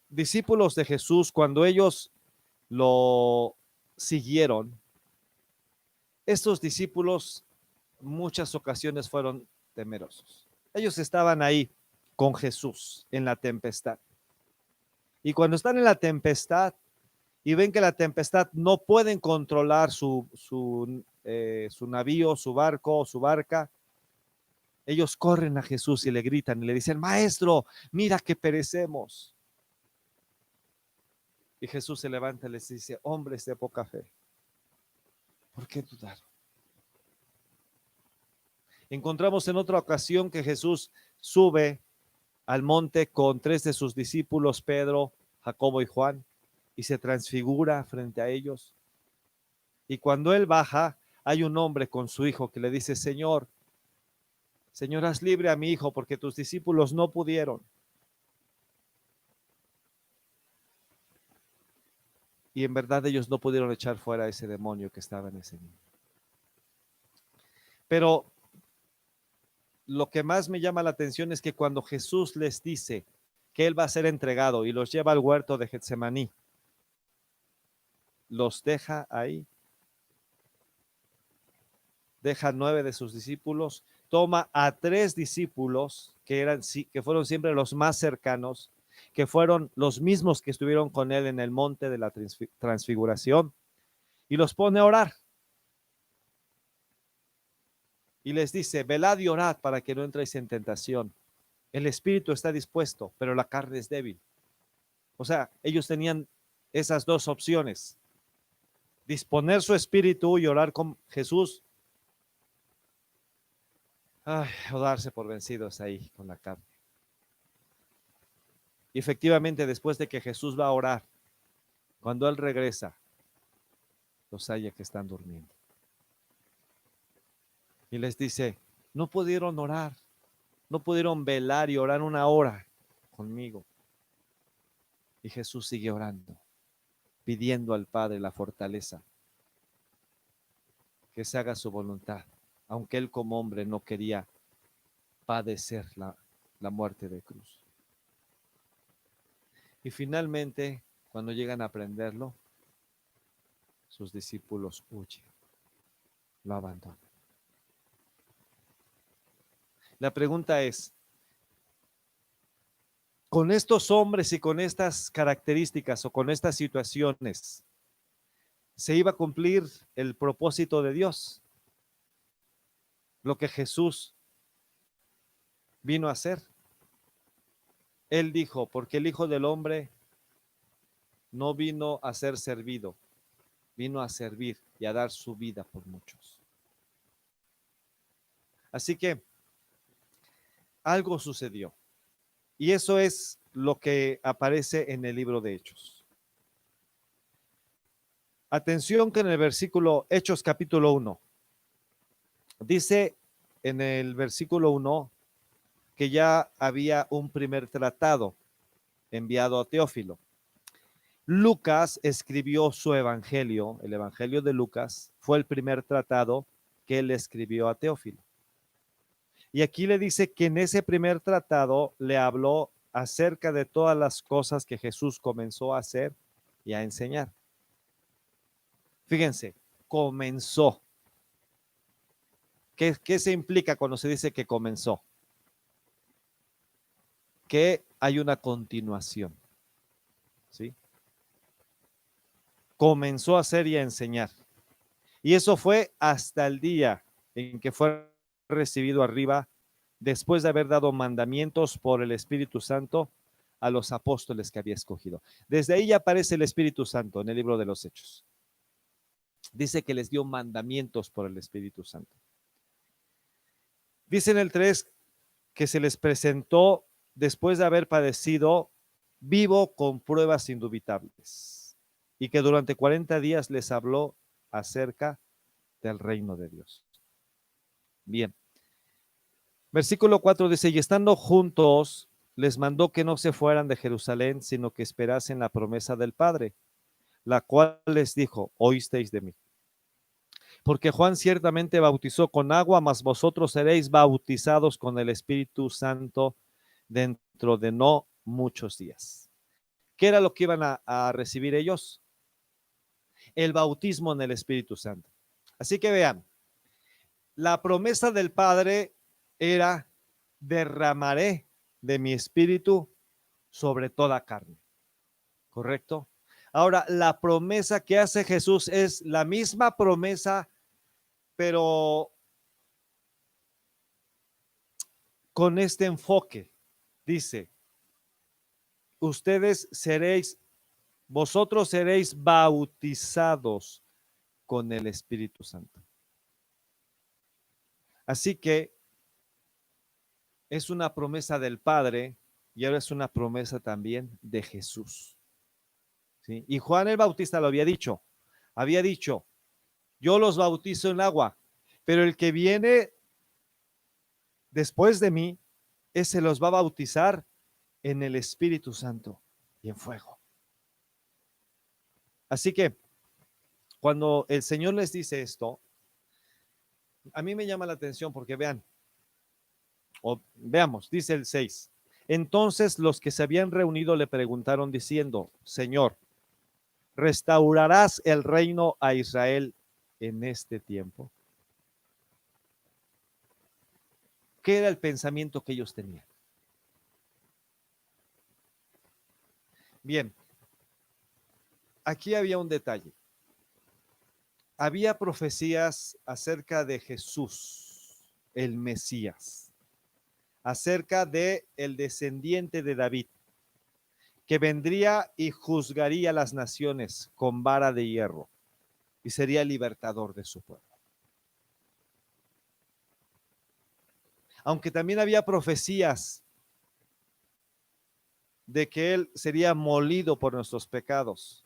discípulos de Jesús, cuando ellos lo siguieron, estos discípulos muchas ocasiones fueron temerosos. Ellos estaban ahí con Jesús en la tempestad. Y cuando están en la tempestad y ven que la tempestad no pueden controlar su navío, su barco, su barca, ellos corren a Jesús y le gritan y le dicen: Maestro, mira que perecemos. Y Jesús se levanta y les dice: hombres de poca fe, ¿por qué dudaron? Encontramos en otra ocasión que Jesús sube al monte con 3 de sus discípulos, Pedro, Jacobo y Juan, y se transfigura frente a ellos. Y cuando él baja, hay un hombre con su hijo que le dice: Señor, haz libre a mi hijo porque tus discípulos no pudieron. Y en verdad ellos no pudieron echar fuera a ese demonio que estaba en ese niño. Pero lo que más me llama la atención es que cuando Jesús les dice que él va a ser entregado y los lleva al huerto de Getsemaní, los deja ahí, deja 9 de sus discípulos, toma a 3 discípulos que fueron siempre los más cercanos, que fueron los mismos que estuvieron con él en el monte de la transfiguración, y los pone a orar. Y les dice: velad y orad para que no entréis en tentación. El espíritu está dispuesto, pero la carne es débil. O sea, ellos tenían esas dos opciones: disponer su espíritu y orar con Jesús, o darse por vencidos ahí con la carne. Y efectivamente, después de que Jesús va a orar, cuando él regresa, los halla que están durmiendo. Y les dice: no pudieron orar, no pudieron velar y orar 1 hora conmigo. Y Jesús sigue orando, pidiendo al Padre la fortaleza, que se haga su voluntad, aunque él como hombre no quería padecer la muerte de cruz. Y finalmente, cuando llegan a aprenderlo, sus discípulos huyen, lo abandonan. La pregunta es: con estos hombres y con estas características o con estas situaciones, ¿se iba a cumplir el propósito de Dios? Lo que Jesús vino a hacer. Él dijo: porque el Hijo del Hombre no vino a ser servido, vino a servir y a dar su vida por muchos. Así que algo sucedió. Y eso es lo que aparece en el libro de Hechos. Atención que en el versículo Hechos capítulo 1, dice en el versículo 1 que ya había un primer tratado enviado a Teófilo. Lucas escribió su evangelio, el evangelio de Lucas fue el primer tratado que él escribió a Teófilo. Y aquí le dice que en ese primer tratado le habló acerca de todas las cosas que Jesús comenzó a hacer y a enseñar. Fíjense, comenzó. ¿Qué se implica cuando se dice que comenzó? Que hay una continuación, ¿sí? Comenzó a hacer y a enseñar. Y eso fue hasta el día en que fue recibido arriba, después de haber dado mandamientos por el Espíritu Santo a los apóstoles que había escogido. Desde ahí ya aparece el Espíritu Santo en el libro de los Hechos. Dice que les dio mandamientos por el Espíritu Santo. Dice en el 3 que se les presentó después de haber padecido vivo con pruebas indubitables y que durante 40 días les habló acerca del reino de Dios. Bien. Versículo 4 dice: y estando juntos, les mandó que no se fueran de Jerusalén, sino que esperasen la promesa del Padre, la cual les dijo: oísteis de mí. Porque Juan ciertamente bautizó con agua, mas vosotros seréis bautizados con el Espíritu Santo dentro de no muchos días. ¿Qué era lo que iban a recibir ellos? El bautismo en el Espíritu Santo. Así que vean, la promesa del Padre era: derramaré de mi espíritu sobre toda carne. ¿Correcto? Ahora, la promesa que hace Jesús es la misma promesa, pero con este enfoque. Dice: vosotros seréis bautizados con el Espíritu Santo. Así que es una promesa del Padre y ahora es una promesa también de Jesús. ¿Sí? Y Juan el Bautista lo había dicho, yo los bautizo en agua, pero el que viene después de mí, ese los va a bautizar en el Espíritu Santo y en fuego. Así que cuando el Señor les dice esto, a mí me llama la atención porque veamos, dice el 6. Entonces los que se habían reunido le preguntaron diciendo: Señor, ¿restaurarás el reino a Israel en este tiempo? ¿Qué era el pensamiento que ellos tenían? Bien, aquí había un detalle. Había profecías acerca de Jesús, el Mesías, acerca de el descendiente de David, que vendría y juzgaría las naciones con vara de hierro y sería el libertador de su pueblo. Aunque también había profecías de que él sería molido por nuestros pecados,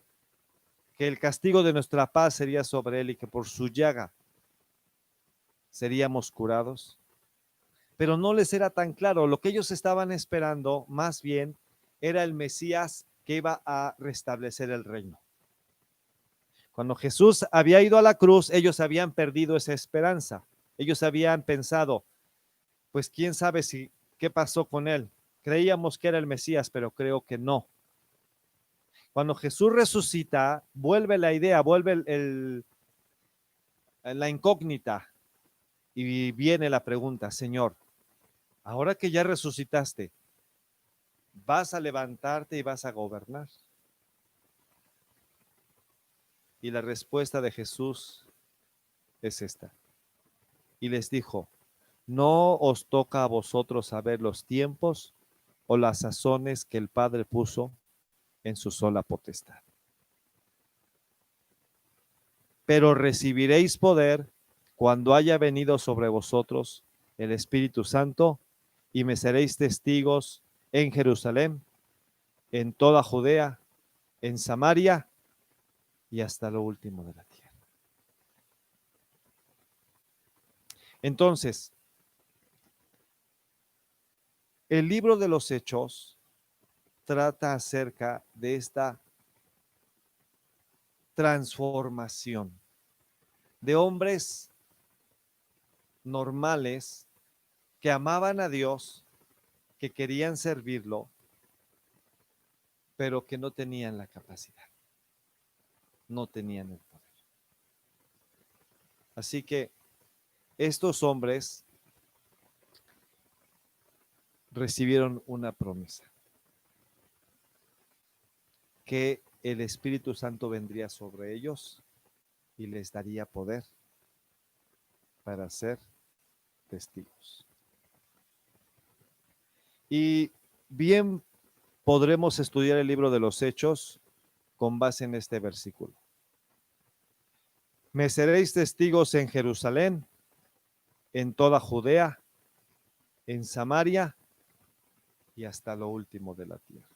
que el castigo de nuestra paz sería sobre él y que por su llaga seríamos curados. Pero no les era tan claro. Lo que ellos estaban esperando más bien era el Mesías que iba a restablecer el reino. Cuando Jesús había ido a la cruz, ellos habían perdido esa esperanza. Ellos habían pensado, pues quién sabe qué pasó con él. Creíamos que era el Mesías, pero creo que no. Cuando Jesús resucita, vuelve la idea, vuelve la incógnita y viene la pregunta: Señor, ahora que ya resucitaste, ¿vas a levantarte y vas a gobernar? Y la respuesta de Jesús es esta. Y les dijo: no os toca a vosotros saber los tiempos o las sazones que el Padre puso en su sola potestad. Pero recibiréis poder cuando haya venido sobre vosotros el Espíritu Santo, y me seréis testigos en Jerusalén, en toda Judea, en Samaria y hasta lo último de la tierra. Entonces, el libro de los Hechos trata acerca de esta transformación de hombres normales que amaban a Dios, que querían servirlo, pero que no tenían la capacidad, no tenían el poder. Así que estos hombres recibieron una promesa, que el Espíritu Santo vendría sobre ellos y les daría poder para ser testigos. Y bien podremos estudiar el libro de los Hechos con base en este versículo. Me seréis testigos en Jerusalén, en toda Judea, en Samaria y hasta lo último de la tierra.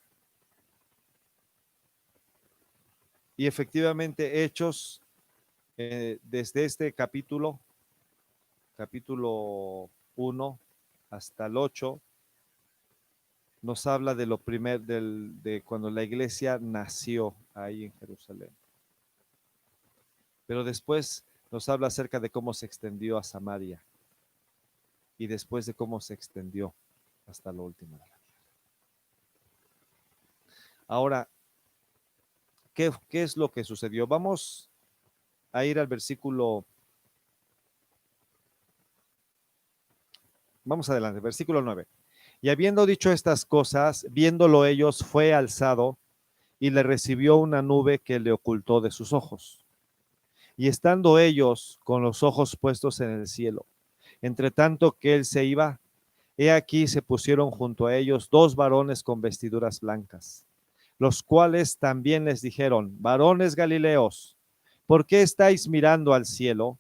Y efectivamente, Hechos, desde este capítulo 1 hasta el 8, nos habla de lo primer, de cuando la iglesia nació ahí en Jerusalén. Pero después nos habla acerca de cómo se extendió a Samaria y después de cómo se extendió hasta lo último de la tierra. Ahora, ¿Qué es lo que sucedió? Vamos a ir al versículo, vamos adelante, versículo 9. Y habiendo dicho estas cosas, viéndolo ellos, fue alzado y le recibió una nube que le ocultó de sus ojos. Y estando ellos con los ojos puestos en el cielo, entre tanto que él se iba, he aquí se pusieron junto a ellos dos varones con vestiduras blancas, los cuales también les dijeron: varones Galileos, ¿por qué estáis mirando al cielo?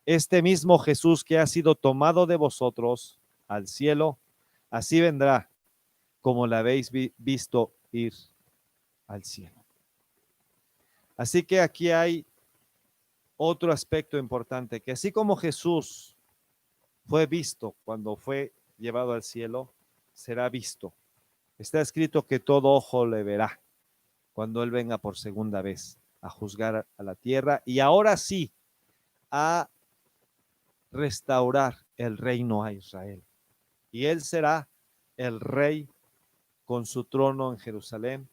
Este mismo Jesús que ha sido tomado de vosotros al cielo, así vendrá como la habéis visto ir al cielo. Así que aquí hay otro aspecto importante, que así como Jesús fue visto cuando fue llevado al cielo, será visto. Está escrito que todo ojo le verá cuando Él venga por segunda vez a juzgar a la tierra y ahora sí a restaurar el reino a Israel. Y Él será el rey con su trono en Jerusalén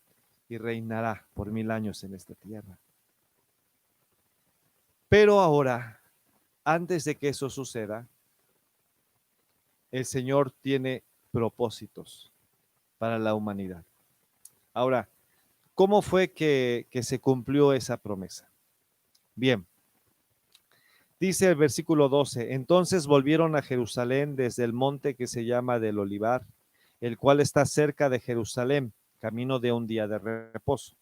y reinará por 1000 años en esta tierra. Pero ahora, antes de que eso suceda, el Señor tiene propósitos para la humanidad. Ahora, ¿cómo fue que se cumplió esa promesa? Bien, dice el versículo 12, entonces volvieron a Jerusalén desde el monte que se llama del Olivar, el cual está cerca de Jerusalén, camino de un día de reposo.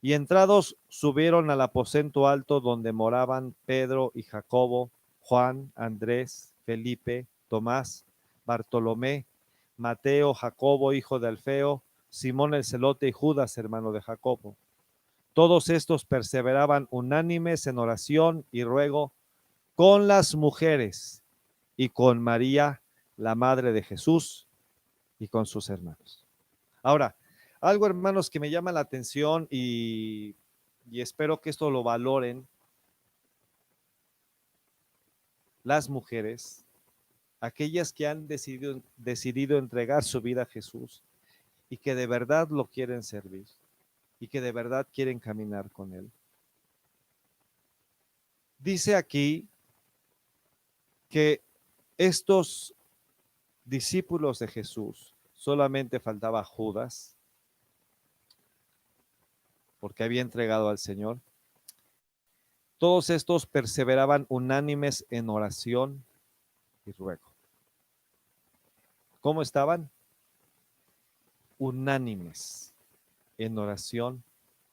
Y entrados subieron al aposento alto donde moraban Pedro y Jacobo, Juan, Andrés, Felipe, Tomás, Bartolomé, Mateo, Jacobo, hijo de Alfeo, Simón el celote y Judas, hermano de Jacobo. Todos estos perseveraban unánimes en oración y ruego con las mujeres y con María, la madre de Jesús, y con sus hermanos. Ahora, algo, hermanos, que me llama la atención y espero que esto lo valoren las mujeres, aquellas que han decidido entregar su vida a Jesús y que de verdad lo quieren servir y que de verdad quieren caminar con Él. Dice aquí que estos discípulos de Jesús, solamente faltaba Judas, porque había entregado al Señor. Todos estos perseveraban unánimes en oración y ruego. ¿Cómo estaban? Unánimes en oración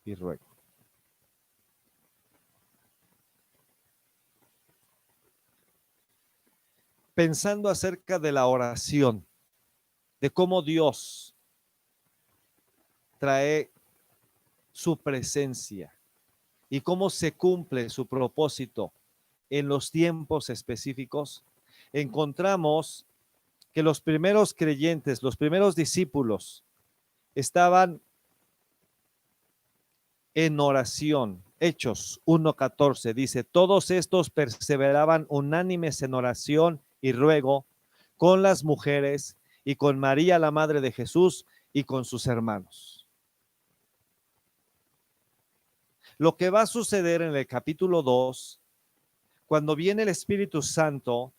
y ruego. Pensando acerca de la oración, de cómo Dios trae su presencia y cómo se cumple su propósito en los tiempos específicos, encontramos que los primeros creyentes, los primeros discípulos, estaban en oración. Hechos 1:14 dice, todos estos perseveraban unánimes en oración y ruego con las mujeres y con María, la madre de Jesús, y con sus hermanos. Lo que va a suceder en el capítulo 2, cuando viene el Espíritu Santo,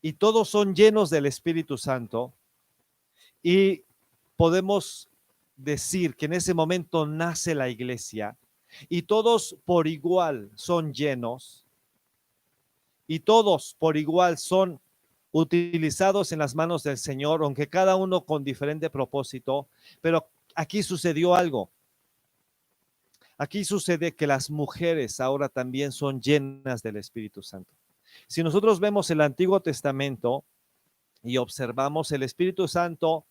y todos son llenos del Espíritu Santo, y podemos decir que en ese momento nace la iglesia, y todos por igual son llenos, y todos por igual son utilizados en las manos del Señor, aunque cada uno con diferente propósito, pero aquí sucedió algo. Aquí sucede que las mujeres ahora también son llenas del Espíritu Santo. Si nosotros vemos el Antiguo Testamento y observamos, el Espíritu Santo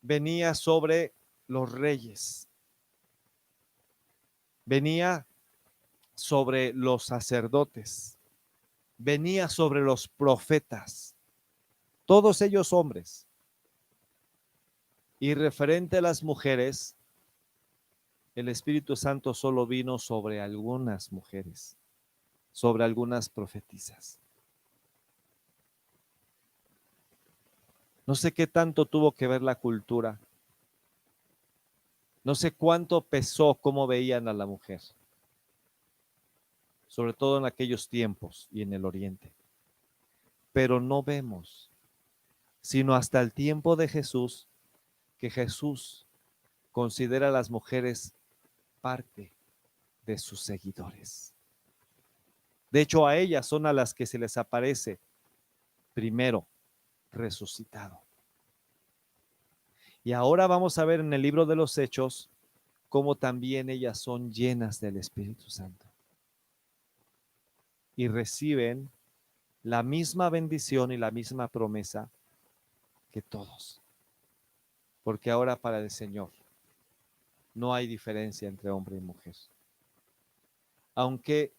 venía sobre los reyes, venía sobre los sacerdotes, venía sobre los profetas, todos ellos hombres. Y referente a las mujeres, el Espíritu Santo solo vino sobre algunas mujeres, sobre algunas profetisas. No sé qué tanto tuvo que ver la cultura, No sé cuánto pesó cómo veían a la mujer, sobre todo en aquellos tiempos y en el oriente. Pero no vemos, sino hasta el tiempo de Jesús, que Jesús considera a las mujeres parte de sus seguidores. De hecho, a ellas son a las que se les aparece primero resucitado. Y ahora vamos a ver en el libro de los Hechos cómo también ellas son llenas del Espíritu Santo y reciben la misma bendición y la misma promesa que todos. Porque ahora para el Señor no hay diferencia entre hombre y mujer. Aunque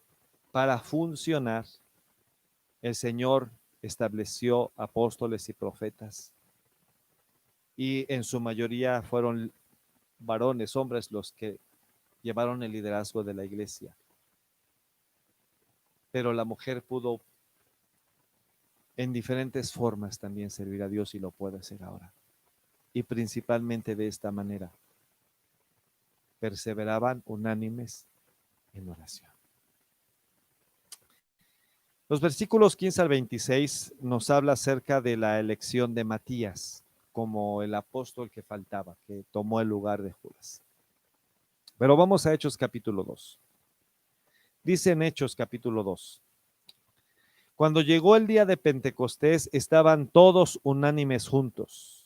para funcionar el Señor estableció apóstoles y profetas, y en su mayoría fueron varones, hombres, los que llevaron el liderazgo de la iglesia. Pero la mujer pudo en diferentes formas también servir a Dios y lo puede hacer ahora. Y principalmente de esta manera. Perseveraban unánimes en oración. Los versículos 15 al 26 nos habla acerca de la elección de Matías como el apóstol que faltaba, que tomó el lugar de Judas. Pero vamos a Hechos capítulo 2. Dice en Hechos capítulo 2. Cuando llegó el día de Pentecostés, estaban todos unánimes juntos.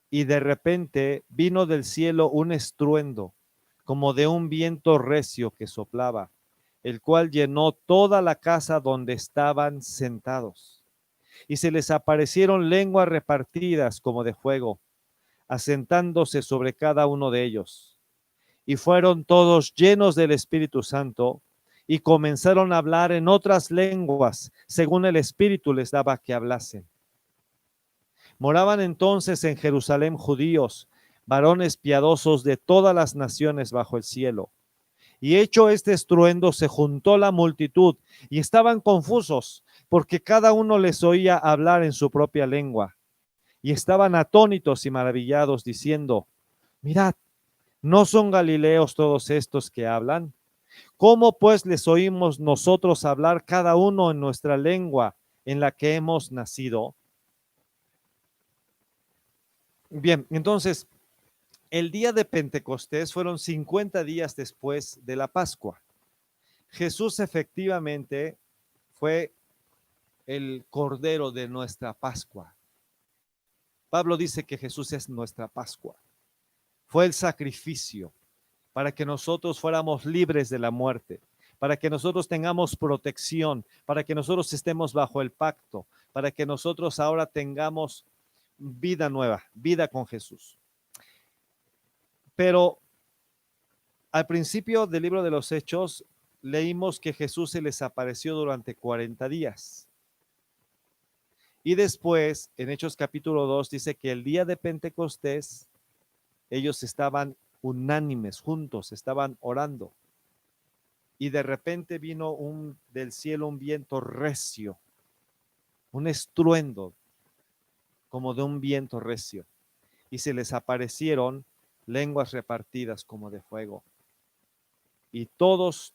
Y de repente vino del cielo un estruendo, como de un viento recio que soplaba, el cual llenó toda la casa donde estaban sentados. Y se les aparecieron lenguas repartidas como de fuego, asentándose sobre cada uno de ellos. Y fueron todos llenos del Espíritu Santo, y comenzaron a hablar en otras lenguas, según el Espíritu les daba que hablasen. Moraban entonces en Jerusalén judíos, varones piadosos de todas las naciones bajo el cielo. Y hecho este estruendo, se juntó la multitud, y estaban confusos, porque cada uno les oía hablar en su propia lengua. Y estaban atónitos y maravillados, diciendo: mirad, ¿no son galileos todos estos que hablan? ¿Cómo pues les oímos nosotros hablar cada uno en nuestra lengua en la que hemos nacido? Bien, entonces, el día de Pentecostés fueron 50 días después de la Pascua. Jesús efectivamente fue el Cordero de nuestra Pascua. Pablo dice que Jesús es nuestra Pascua. Fue el sacrificio para que nosotros fuéramos libres de la muerte, para que nosotros tengamos protección, para que nosotros estemos bajo el pacto, para que nosotros ahora tengamos vida nueva, vida con Jesús. Pero al principio del libro de los Hechos leímos que Jesús se les apareció durante 40 días. Y después, en Hechos capítulo 2, dice que el día de Pentecostés, ellos estaban unánimes, juntos, estaban orando. Y de repente vino del cielo un viento recio, un estruendo como de un viento recio. Y se les aparecieron lenguas repartidas como de fuego. Y todos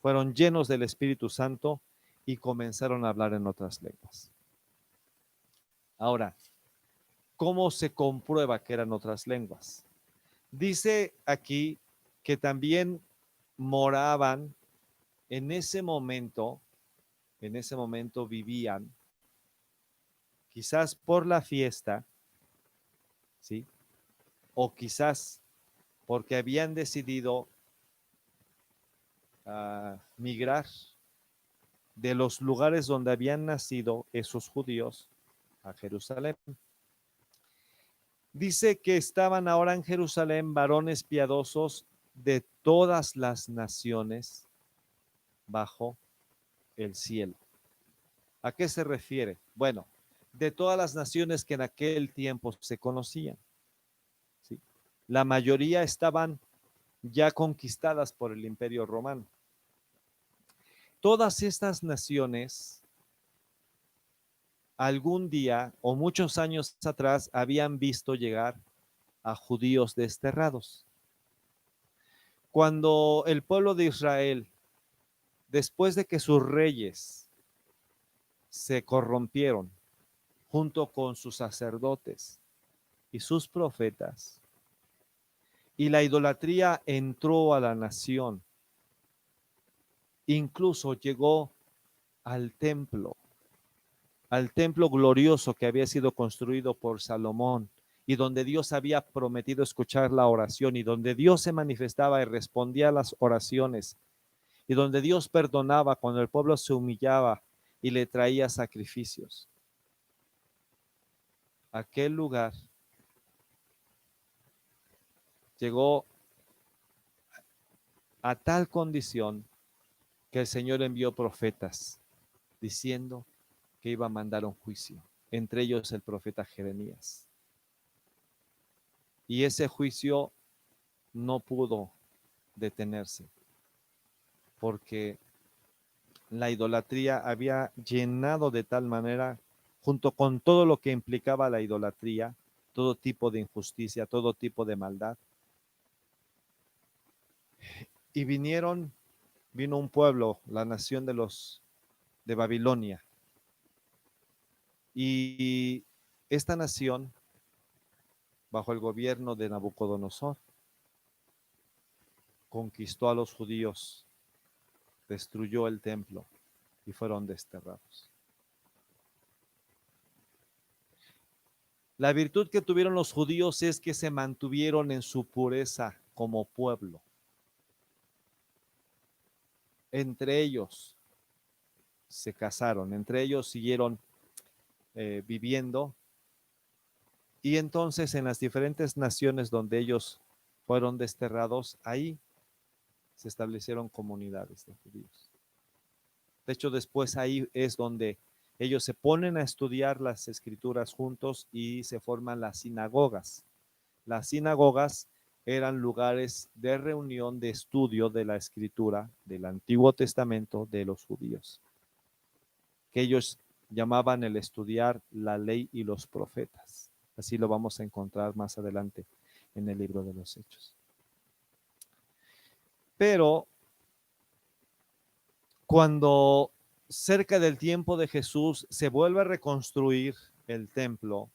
fueron llenos del Espíritu Santo y comenzaron a hablar en otras lenguas. Ahora, ¿cómo se comprueba que eran otras lenguas? Dice aquí que también moraban en ese momento vivían, quizás por la fiesta, ¿sí? O quizás porque habían decidido migrar de los lugares donde habían nacido esos judíos a Jerusalén. Dice que estaban ahora en Jerusalén varones piadosos de todas las naciones bajo el cielo. ¿A qué se refiere? Bueno, de todas las naciones que en aquel tiempo se conocían, ¿sí? La mayoría estaban ya conquistadas por el Imperio Romano. Todas estas naciones algún día o muchos años atrás habían visto llegar a judíos desterrados. Cuando el pueblo de Israel, después de que sus reyes se corrompieron junto con sus sacerdotes y sus profetas, y la idolatría entró a la nación, incluso llegó al templo glorioso que había sido construido por Salomón, y donde Dios había prometido escuchar la oración, y donde Dios se manifestaba y respondía a las oraciones, y donde Dios perdonaba cuando el pueblo se humillaba y le traía sacrificios. Aquel lugar llegó a tal condición que el Señor envió profetas diciendo que iba a mandar un juicio, entre ellos el profeta Jeremías. Y ese juicio no pudo detenerse porque la idolatría había llenado de tal manera, junto con todo lo que implicaba la idolatría, todo tipo de injusticia, todo tipo de maldad. Y vino un pueblo, la nación de Babilonia. Y esta nación, bajo el gobierno de Nabucodonosor, conquistó a los judíos, destruyó el templo y fueron desterrados. La virtud que tuvieron los judíos es que se mantuvieron en su pureza como pueblo. Entre ellos se casaron, entre ellos siguieron viviendo, y entonces en las diferentes naciones donde ellos fueron desterrados, ahí se establecieron comunidades de judíos. De hecho, después ahí es donde ellos se ponen a estudiar las escrituras juntos y se forman las sinagogas. Las sinagogas eran lugares de reunión, de estudio de la escritura del Antiguo Testamento de los judíos, que ellos llamaban el estudiar la ley y los profetas. Así lo vamos a encontrar más adelante en el libro de los Hechos. Pero cuando cerca del tiempo de Jesús se vuelve a reconstruir el templo,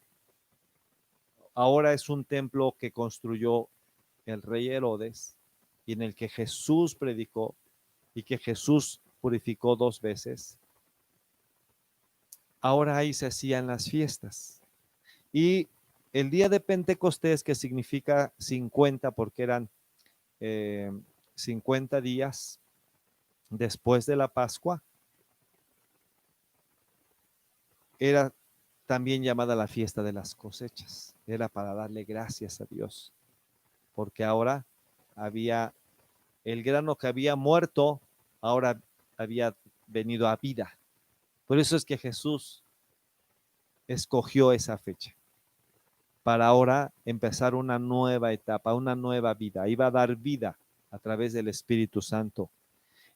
ahora es un templo que construyó el rey Herodes y en el que Jesús predicó y que Jesús purificó 2 veces. Ahora ahí se hacían las fiestas. Y el día de Pentecostés, que significa 50, porque eran 50 días después de la Pascua, era también llamada la fiesta de las cosechas. Era para darle gracias a Dios, porque ahora había el grano que había muerto, ahora había venido a vida. Por eso es que Jesús escogió esa fecha, para ahora empezar una nueva etapa, una nueva vida. Iba a dar vida a través del Espíritu Santo.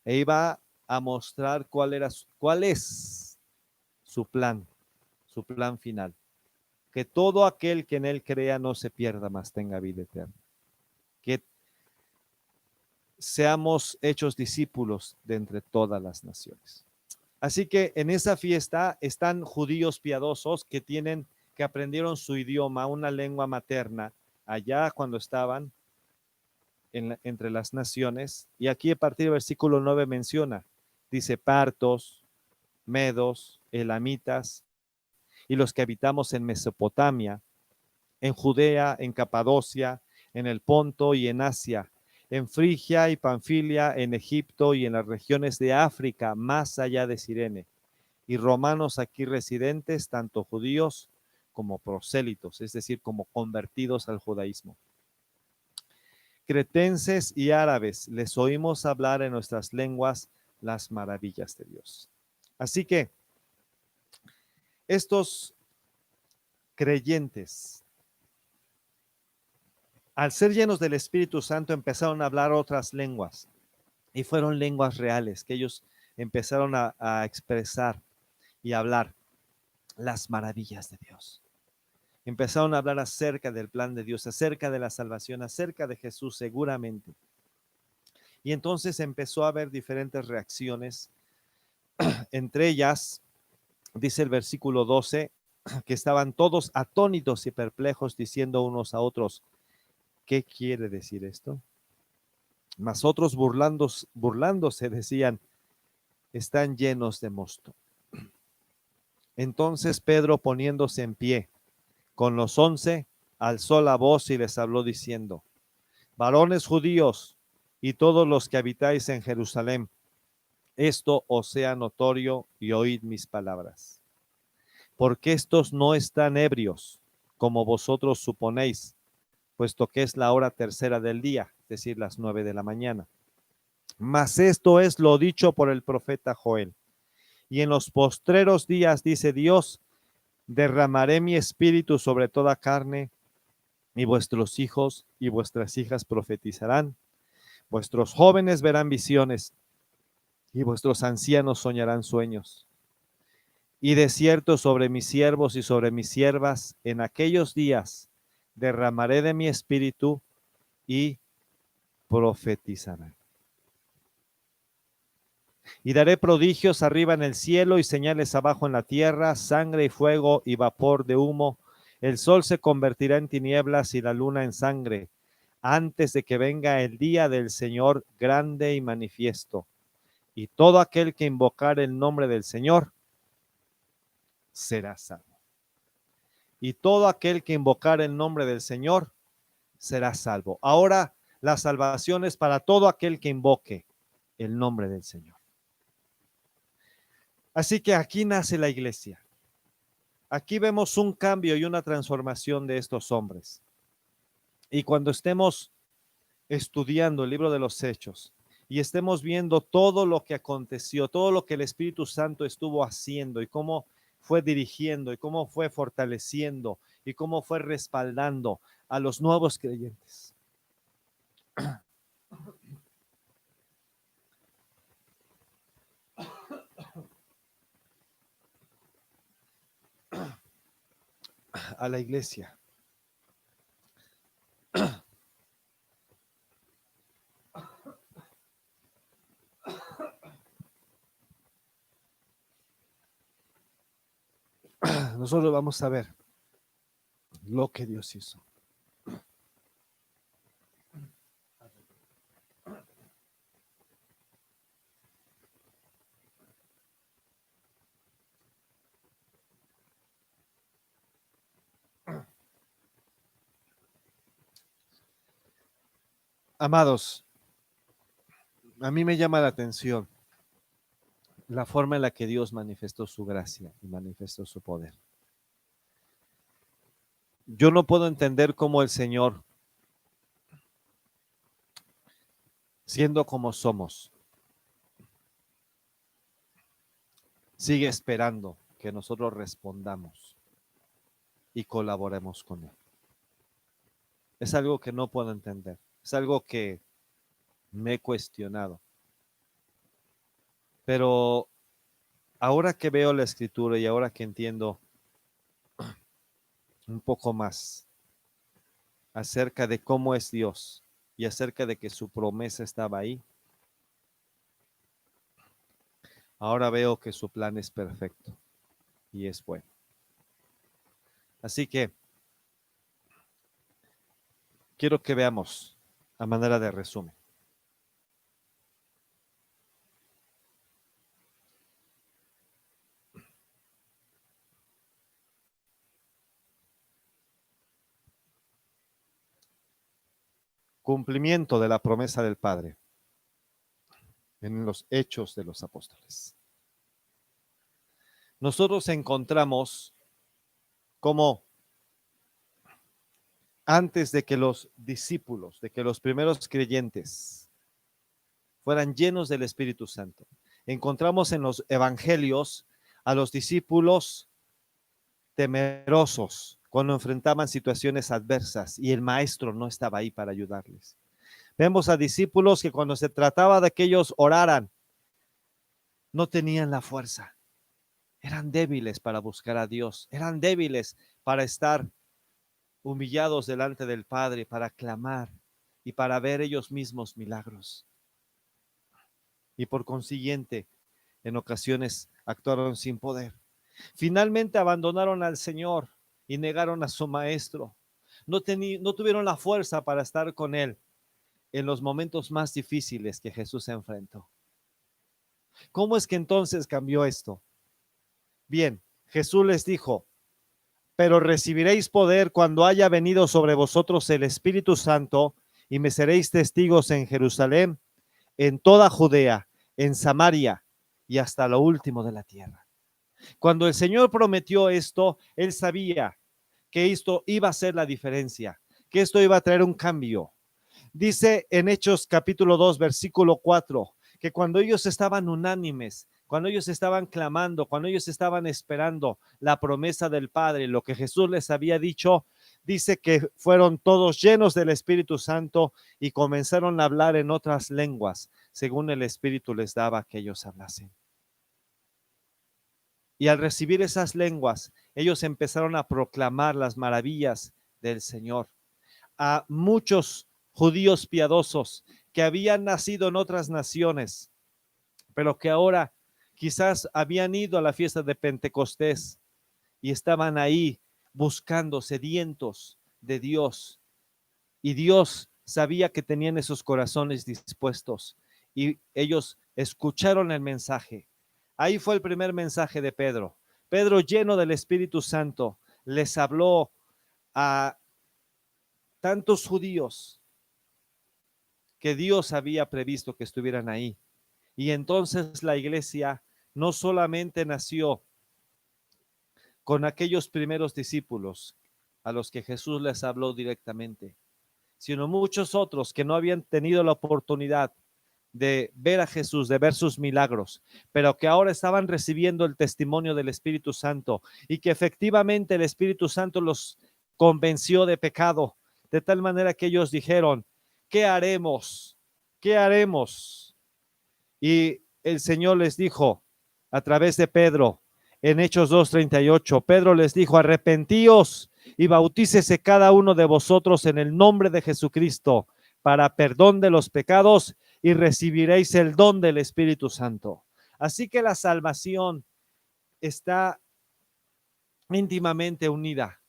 E iba a mostrar cuál es su plan final. Que todo aquel que en él crea no se pierda, mas tenga vida eterna. Que seamos hechos discípulos de entre todas las naciones. Así que en esa fiesta están judíos piadosos que aprendieron su idioma, una lengua materna, allá cuando estaban entre las naciones. Y aquí a partir del versículo 9 menciona, dice, partos, medos, elamitas, y los que habitamos en Mesopotamia, en Judea, en Capadocia, en el Ponto y en Asia, en Frigia y Panfilia, en Egipto y en las regiones de África, más allá de Cirene, y romanos aquí residentes, tanto judíos como prosélitos, es decir, como convertidos al judaísmo. Cretenses y árabes, les oímos hablar en nuestras lenguas las maravillas de Dios. Así que estos creyentes, al ser llenos del Espíritu Santo, empezaron a hablar otras lenguas, y fueron lenguas reales que ellos empezaron a expresar y hablar. las maravillas de Dios. Empezaron a hablar acerca del plan de Dios, acerca de la salvación, acerca de Jesús seguramente. Y entonces empezó a haber diferentes reacciones. Entre ellas, dice el versículo 12, que estaban todos atónitos y perplejos, diciendo unos a otros, ¿qué quiere decir esto? Mas otros burlándose decían, están llenos de mosto. Entonces Pedro, poniéndose en pie con los 11, alzó la voz y les habló diciendo, varones judíos y todos los que habitáis en Jerusalén, esto os sea notorio y oíd mis palabras. Porque estos no están ebrios, como vosotros suponéis, puesto que es la hora tercera del día, es decir, las 9 de la mañana. Mas esto es lo dicho por el profeta Joel. Y en los postreros días, dice Dios, derramaré mi espíritu sobre toda carne, y vuestros hijos y vuestras hijas profetizarán, vuestros jóvenes verán visiones, y vuestros ancianos soñarán sueños. Y de cierto sobre mis siervos y sobre mis siervas, en aquellos días derramaré de mi espíritu y profetizarán. Y daré prodigios arriba en el cielo y señales abajo en la tierra, sangre y fuego y vapor de humo. El sol se convertirá en tinieblas y la luna en sangre, antes de que venga el día del Señor grande y manifiesto. Y todo aquel que invocar el nombre del Señor será salvo. Y todo aquel que invocar el nombre del Señor será salvo. Ahora la salvación es para todo aquel que invoque el nombre del Señor. Así que aquí nace la iglesia. Aquí vemos un cambio y una transformación de estos hombres. Y cuando estemos estudiando el libro de los Hechos y estemos viendo todo lo que aconteció, todo lo que el Espíritu Santo estuvo haciendo y cómo fue dirigiendo y cómo fue fortaleciendo y cómo fue respaldando a los nuevos creyentes. A la iglesia. Nosotros vamos a ver lo que Dios hizo. Amados, a mí me llama la atención la forma en la que Dios manifestó su gracia y manifestó su poder. Yo no puedo entender cómo el Señor, siendo como somos, sigue esperando que nosotros respondamos y colaboremos con Él. Es algo que no puedo entender. Es algo que me he cuestionado. Pero ahora que veo la Escritura y ahora que entiendo un poco más acerca de cómo es Dios y acerca de que su promesa estaba ahí, ahora veo que su plan es perfecto y es bueno. Así que quiero que veamos a manera de resumen. Cumplimiento de la promesa del Padre en los Hechos de los Apóstoles. Nosotros encontramos cómo antes de que los discípulos, de que los primeros creyentes fueran llenos del Espíritu Santo, encontramos en los evangelios a los discípulos temerosos cuando enfrentaban situaciones adversas y el maestro no estaba ahí para ayudarles. Vemos a discípulos que cuando se trataba de que ellos oraran, no tenían la fuerza. eran débiles para buscar a Dios, eran débiles para estar humillados delante del Padre, para clamar y para ver ellos mismos milagros. Y por consiguiente, en ocasiones actuaron sin poder. Finalmente abandonaron al Señor y negaron a su Maestro. No tuvieron la fuerza para estar con Él en los momentos más difíciles que Jesús se enfrentó. ¿Cómo es que entonces cambió esto? Bien, Jesús les dijo: pero recibiréis poder cuando haya venido sobre vosotros el Espíritu Santo, y me seréis testigos en Jerusalén, en toda Judea, en Samaria y hasta lo último de la tierra. Cuando el Señor prometió esto, Él sabía que esto iba a ser la diferencia, que esto iba a traer un cambio. Dice en Hechos capítulo 2, versículo 4, que cuando ellos estaban unánimes, cuando ellos estaban clamando, cuando ellos estaban esperando la promesa del Padre, lo que Jesús les había dicho, dice que fueron todos llenos del Espíritu Santo y comenzaron a hablar en otras lenguas, según el Espíritu les daba que ellos hablasen. Y al recibir esas lenguas, ellos empezaron a proclamar las maravillas del Señor. A muchos judíos piadosos que habían nacido en otras naciones, pero que ahora quizás habían ido a la fiesta de Pentecostés y estaban ahí buscando, sedientos de Dios. Y Dios sabía que tenían esos corazones dispuestos y ellos escucharon el mensaje. Ahí fue el primer mensaje de Pedro. Pedro, lleno del Espíritu Santo, les habló a tantos judíos que Dios había previsto que estuvieran ahí. Y entonces la iglesia no solamente nació con aquellos primeros discípulos a los que Jesús les habló directamente, sino muchos otros que no habían tenido la oportunidad de ver a Jesús, de ver sus milagros, pero que ahora estaban recibiendo el testimonio del Espíritu Santo y que efectivamente el Espíritu Santo los convenció de pecado, de tal manera que ellos dijeron: ¿qué haremos? ¿Qué haremos? Y el Señor les dijo a través de Pedro en Hechos 2:38, Pedro les dijo: arrepentíos y bautícese cada uno de vosotros en el nombre de Jesucristo para perdón de los pecados y recibiréis el don del Espíritu Santo. Así que la salvación está íntimamente unida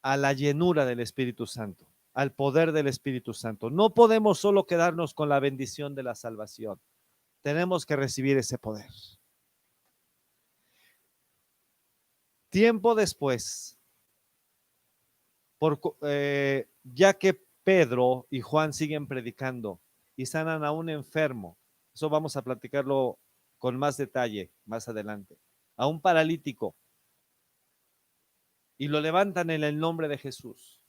a la llenura del Espíritu Santo, al poder del Espíritu Santo. No podemos solo quedarnos con la bendición de la salvación. Tenemos que recibir ese poder. Tiempo después, ya que Pedro y Juan siguen predicando y sanan a un enfermo, eso vamos a platicarlo con más detalle más adelante, a un paralítico, y lo levantan en el nombre de Jesús.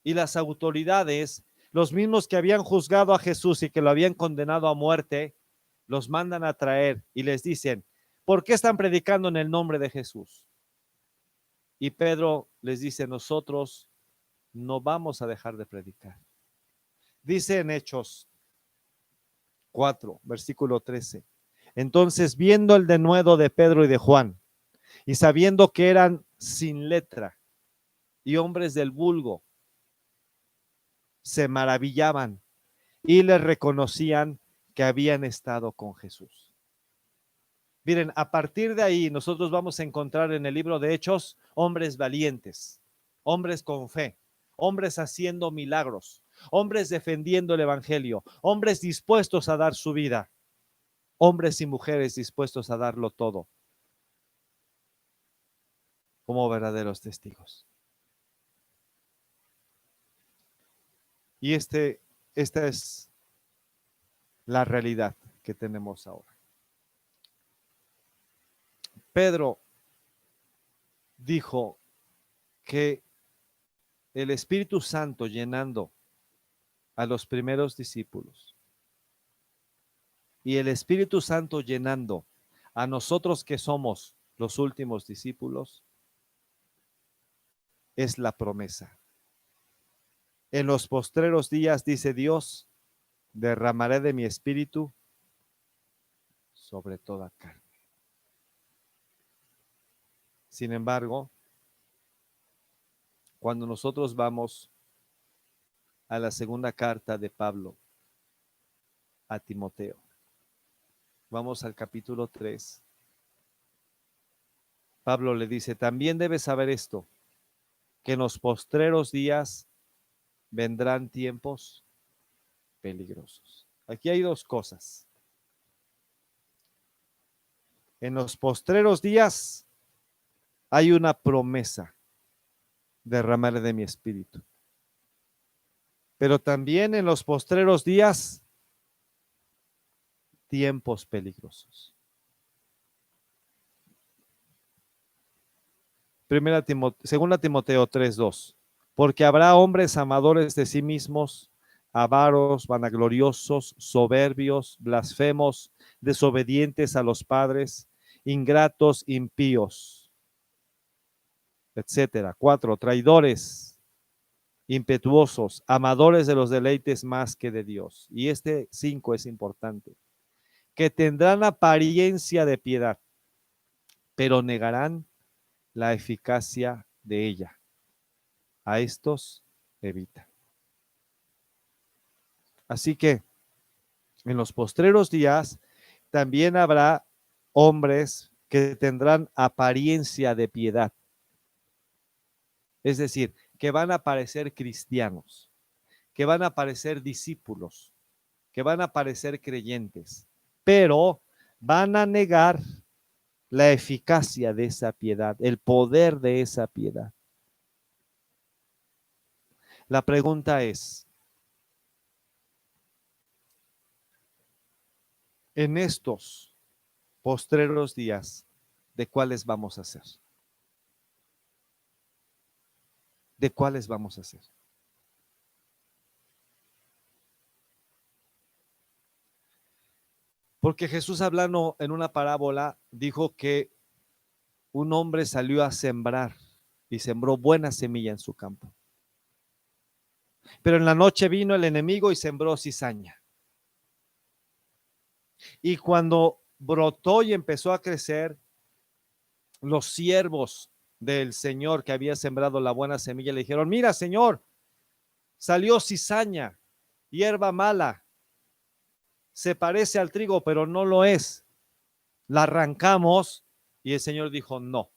Y las autoridades, los mismos que habían juzgado a Jesús y que lo habían condenado a muerte, los mandan a traer y les dicen: ¿por qué están predicando en el nombre de Jesús? Y Pedro les dice: nosotros no vamos a dejar de predicar. Dice en Hechos 4, versículo 13. Entonces, viendo el denuedo de Pedro y de Juan, y sabiendo que eran sin letra y hombres del vulgo, se maravillaban y les reconocían que habían estado con Jesús. Miren, a partir de ahí nosotros vamos a encontrar en el libro de Hechos hombres valientes, hombres con fe, hombres haciendo milagros, hombres defendiendo el evangelio, hombres dispuestos a dar su vida, hombres y mujeres dispuestos a darlo todo como verdaderos testigos. Y esta es la realidad que tenemos ahora. Pedro dijo que el Espíritu Santo llenando a los primeros discípulos y el Espíritu Santo llenando a nosotros que somos los últimos discípulos es la promesa. En los postreros días, dice Dios, derramaré de mi espíritu sobre toda carne. Sin embargo, cuando nosotros vamos a la segunda carta de Pablo a Timoteo, vamos al capítulo 3. Pablo le dice, también debes saber esto, que en los postreros días vendrán tiempos peligrosos. Aquí hay dos cosas. En los postreros días hay una promesa, derramaré de mi espíritu. Pero también en los postreros días, tiempos peligrosos. Segunda Timoteo 3:2. Porque habrá hombres amadores de sí mismos, avaros, vanagloriosos, soberbios, blasfemos, desobedientes a los padres, ingratos, impíos, etcétera. 4, traidores, impetuosos, amadores de los deleites más que de Dios. Y 5 es importante. Que tendrán apariencia de piedad, pero negarán la eficacia de ella. A estos evita. Así que en los postreros días también habrá hombres que tendrán apariencia de piedad. Es decir, que van a parecer cristianos, que van a parecer discípulos, que van a parecer creyentes, pero van a negar la eficacia de esa piedad, el poder de esa piedad. La pregunta es, en estos postreros días, ¿de cuáles vamos a ser? ¿De cuáles vamos a ser? Porque Jesús, hablando en una parábola, dijo que un hombre salió a sembrar y sembró buena semilla en su campo. Pero en la noche vino el enemigo y sembró cizaña. Y cuando brotó y empezó a crecer, los siervos del Señor que había sembrado la buena semilla le dijeron, mira, Señor, salió cizaña, hierba mala, se parece al trigo, pero no lo es. La arrancamos. Y el Señor dijo, no,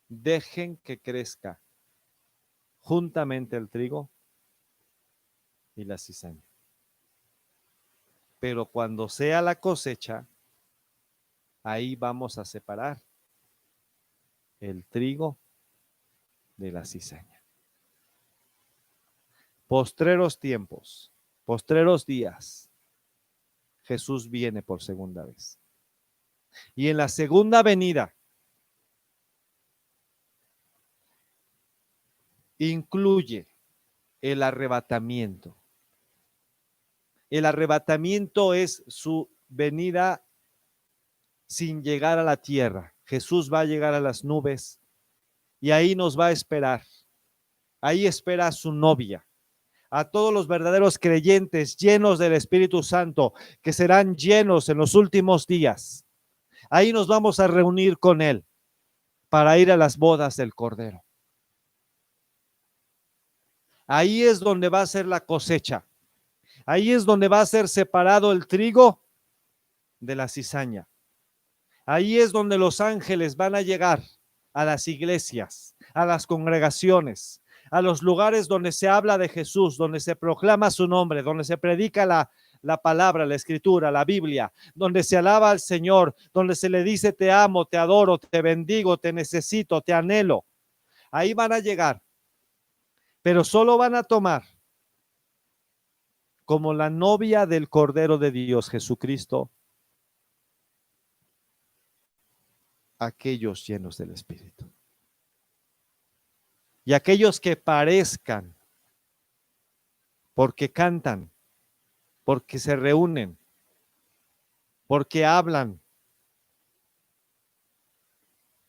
dejen que crezca juntamente el trigo y la cizaña. Pero cuando sea la cosecha, ahí vamos a separar el trigo de la cizaña. Postreros tiempos, postreros días, Jesús viene por segunda vez. Y en la segunda venida incluye el arrebatamiento. El arrebatamiento es su venida sin llegar a la tierra. Jesús va a llegar a las nubes y ahí nos va a esperar. Ahí espera a su novia, a todos los verdaderos creyentes llenos del Espíritu Santo, que serán llenos en los últimos días. Ahí nos vamos a reunir con Él para ir a las bodas del Cordero. Ahí es donde va a ser la cosecha. Ahí es donde va a ser separado el trigo de la cizaña. Ahí es donde los ángeles van a llegar a las iglesias, a las congregaciones, a los lugares donde se habla de Jesús, donde se proclama su nombre, donde se predica la palabra, la escritura, la Biblia, donde se alaba al Señor, donde se le dice te amo, te adoro, te bendigo, te necesito, te anhelo. Ahí van a llegar, pero solo van a tomar como la novia del Cordero de Dios, Jesucristo, aquellos llenos del Espíritu. Y aquellos que parezcan, porque cantan, porque se reúnen, porque hablan,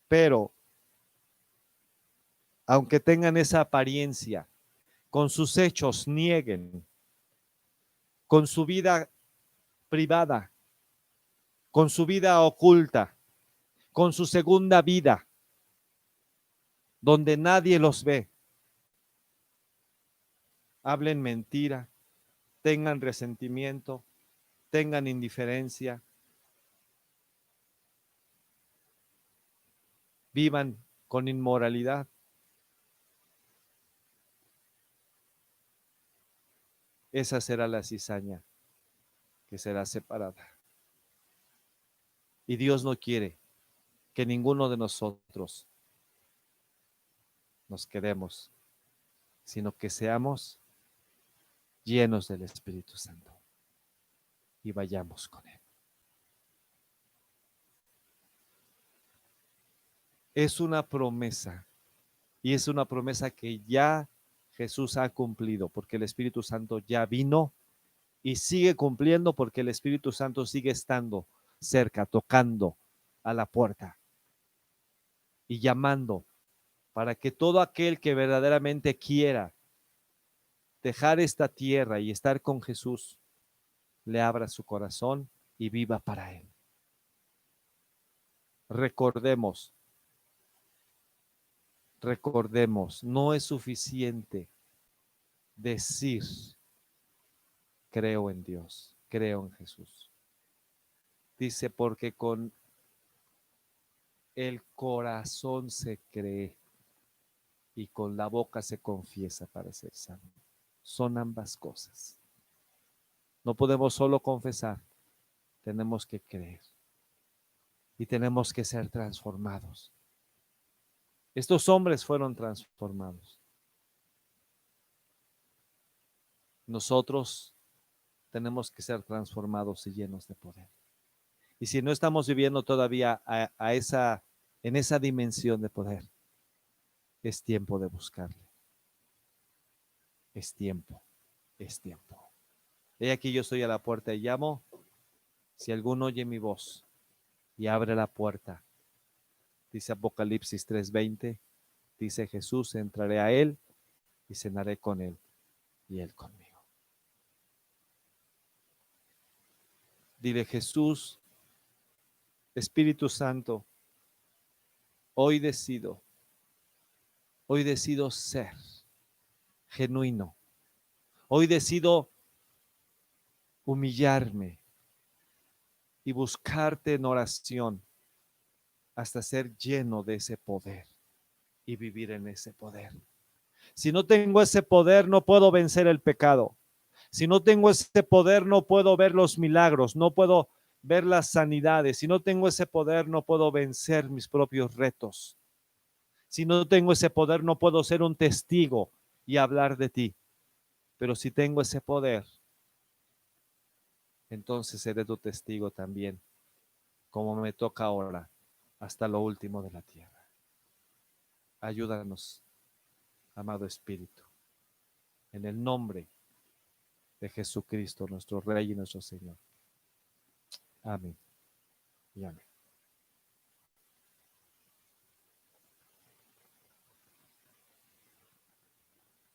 pero aunque tengan esa apariencia, con sus hechos nieguen, con su vida privada, con su vida oculta, con su segunda vida, donde nadie los ve, hablen mentira, tengan resentimiento, tengan indiferencia, vivan con inmoralidad. Esa será la cizaña que será separada. Y Dios no quiere que ninguno de nosotros nos quedemos, sino que seamos llenos del Espíritu Santo y vayamos con Él. Es una promesa, y es una promesa que ya Jesús ha cumplido, porque el Espíritu Santo ya vino y sigue cumpliendo, porque el Espíritu Santo sigue estando cerca, tocando a la puerta y llamando para que todo aquel que verdaderamente quiera dejar esta tierra y estar con Jesús, le abra su corazón y viva para Él. Recordemos, no es suficiente decir, creo en Dios, creo en Jesús. Dice, porque con el corazón se cree y con la boca se confiesa para ser salvo. Son ambas cosas. No podemos solo confesar, tenemos que creer y tenemos que ser transformados. Estos hombres fueron transformados. Nosotros tenemos que ser transformados y llenos de poder. Y si no estamos viviendo todavía en esa dimensión de poder, es tiempo de buscarle. Es tiempo, es tiempo. He aquí yo estoy a la puerta y llamo. Si alguno oye mi voz y abre la puerta, dice Apocalipsis 3:20, dice Jesús, entraré a él y cenaré con él y él conmigo. Dile, Jesús, Espíritu Santo, hoy decido ser genuino. Hoy decido humillarme y buscarte en oración hasta ser lleno de ese poder y vivir en ese poder. Si no tengo ese poder, no puedo vencer el pecado. Si no tengo ese poder, no puedo ver los milagros, no puedo ver las sanidades. Si no tengo ese poder, no puedo vencer mis propios retos. Si no tengo ese poder, no puedo ser un testigo y hablar de ti. Pero si tengo ese poder, entonces seré tu testigo también, como me toca ahora, hasta lo último de la tierra. Ayúdanos, amado Espíritu, en el nombre de Jesucristo, nuestro Rey y nuestro Señor. Amén y amén.